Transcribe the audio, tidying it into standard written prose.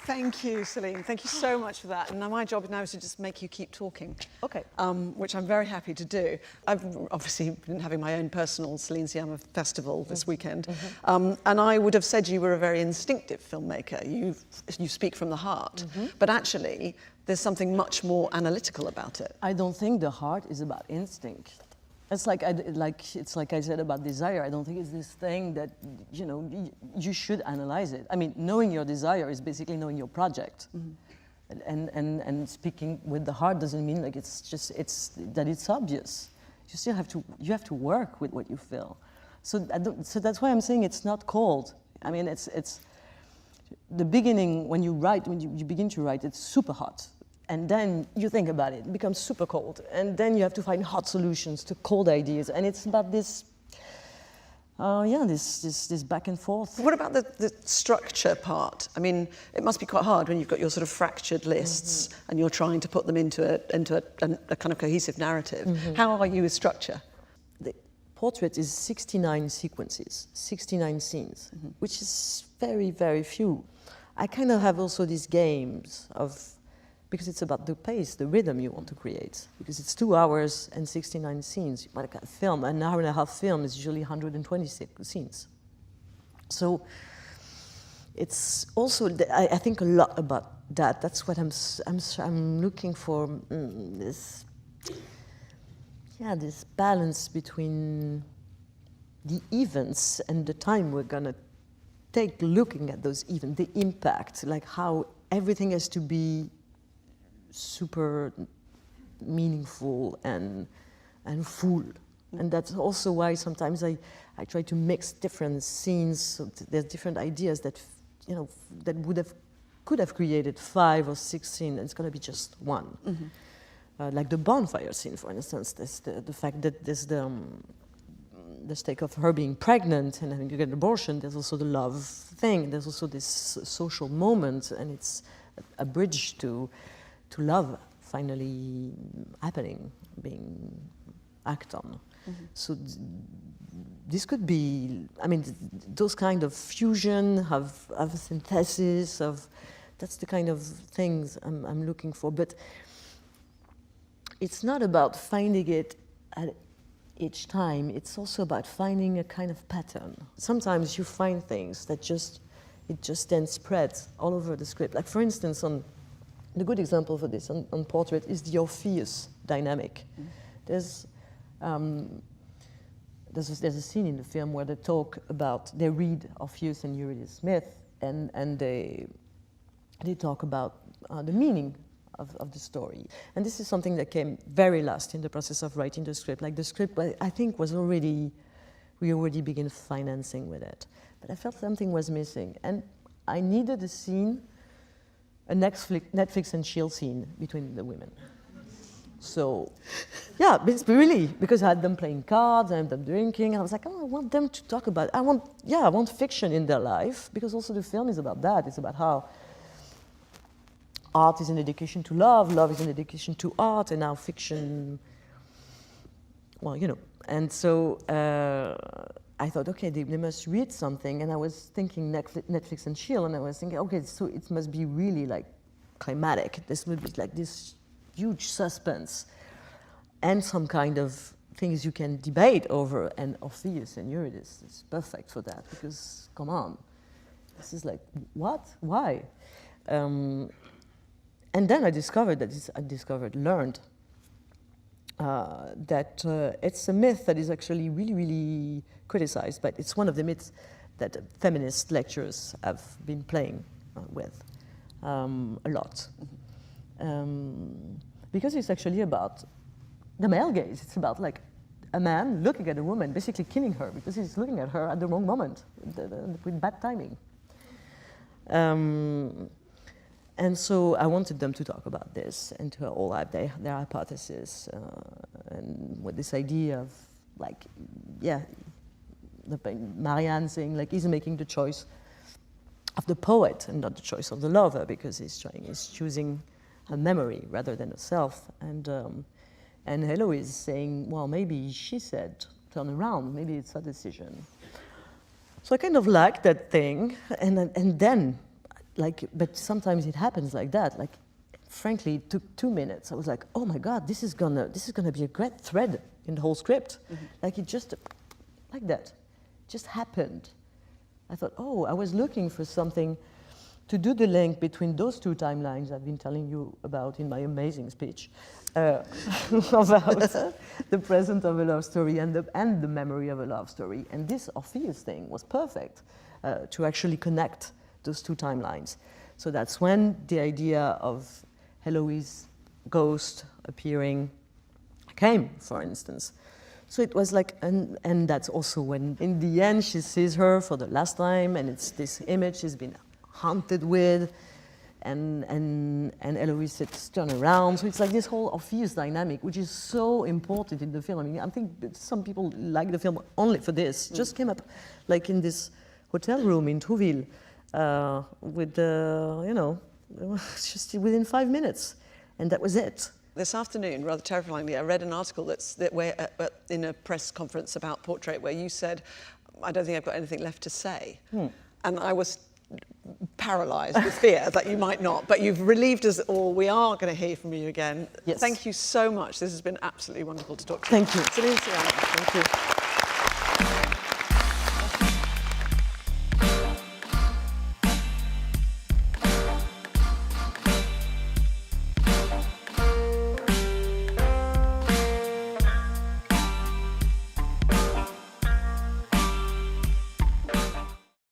Thank you, Celine. Thank you so much for that. And now my job now is to just make you keep talking. Okay. Which I'm very happy to do. I've obviously been having my own personal Celine Sciamma festival this weekend. And I would have said you were a very instinctive filmmaker. You speak from the heart. But actually, there's something much more analytical about it. I don't think the heart is about instinct. It's like I said about desire. I don't think it's this thing that, you know, you should analyze it. I mean, knowing your desire is basically knowing your project. And speaking with the heart doesn't mean like that it's obvious. You still have to work with what you feel. So that's why I'm saying it's not cold. I mean, it's the beginning when you write, when you begin to write, it's super hot. And then you think about it becomes super cold. And then you have to find hot solutions to cold ideas. And it's about this, this back and forth. What about the structure part? I mean, it must be quite hard when you've got your sort of fractured lists and you're trying to put them into a kind of cohesive narrative. How are you with structure? The portrait is 69 sequences, 69 scenes, which is very, very few. I kind of have also these games of, because it's about the pace, the rhythm you want to create. Because it's 2 hours and 69 scenes. Like a film, an hour and a half film is usually 120 scenes. So it's also, I think a lot about that. That's what I'm looking for, this balance between the events and the time we're gonna take looking at those events, the impact, like how everything has to be super meaningful and full. And that's also why sometimes I try to mix different scenes, so there's different ideas that, you know, that could have created 5 or 6 scenes, and it's going to be just one. Like the bonfire scene, for instance, there's the fact that there's the stake of her being pregnant and having to get an abortion. There's also the love thing. There's also this social moment, and it's a bridge to love finally happening, being acted on. So this could be, I mean, those kind of fusion, of synthesis, that's the kind of things I'm looking for. But it's not about finding it at each time, it's also about finding a kind of pattern. Sometimes you find things that it just then spreads all over the script. Like for instance, the good example for this on portrait is the Orpheus dynamic. There's a scene in the film where they read Orpheus and Eurydice myth, and they talk about the meaning of the story. And this is something that came very last in the process of writing the script. Like the script, I think we already began financing with it. But I felt something was missing. And I needed a scene, a Netflix and chill scene between the women. So, yeah, it's really, because I had them playing cards, I had them drinking, and I was like, oh, I want them to talk about, I want fiction in their life, because also the film is about that. It's about how art is an dedication to love, love is an dedication to art, and now fiction, well, you know. And so I thought, okay, they must read something, and I was thinking Netflix and chill, and I was thinking, okay, so it must be really like climatic. This would be like this huge suspense, and some kind of things you can debate over, and Orpheus and Eurydice is perfect for that, because, come on, this is like, what? Why? And then I learned that it's a myth that is actually really, really criticized, but it's one of the myths that feminist lecturers have been playing with a lot. Because it's actually about the male gaze. It's about like a man looking at a woman, basically killing her because he's looking at her at the wrong moment, with bad timing. And so I wanted them to talk about this and to all have their hypothesis and with this idea of like, yeah, Marianne saying like he's making the choice of the poet and not the choice of the lover, because he's choosing a memory rather than a self. And Eloise is saying, well, maybe she said turn around, maybe it's her decision. So I kind of liked that thing, and then like, but sometimes it happens like that. Like, frankly, it took 2 minutes. I was like, oh my God, this is gonna be a great thread in the whole script. Like it just, like that, just happened. I thought, oh, I was looking for something to do the link between those two timelines I've been telling you about in my amazing speech about the present of a love story and the memory of a love story. And this Orpheus thing was perfect to actually connect those two timelines. So that's when the idea of Heloise ghost appearing came, for instance. So it was like, and that's also when in the end she sees her for the last time, and it's this image she's been haunted with, and Heloise sits turn around. So it's like this whole Orpheus dynamic, which is so important in the film. I mean, I think some people like the film only for this. It just came up like in this hotel room in Trouville with the, you know, just within 5 minutes, and that was it. This afternoon, rather terrifyingly, I read an article in a press conference about Portrait where you said, I don't think I've got anything left to say. And I was paralysed with fear that you might not, but you've relieved us all. We are going to hear from you again. Yes. Thank you so much. This has been absolutely wonderful to talk to you. Thank you. Celine Sciamma. Thank you.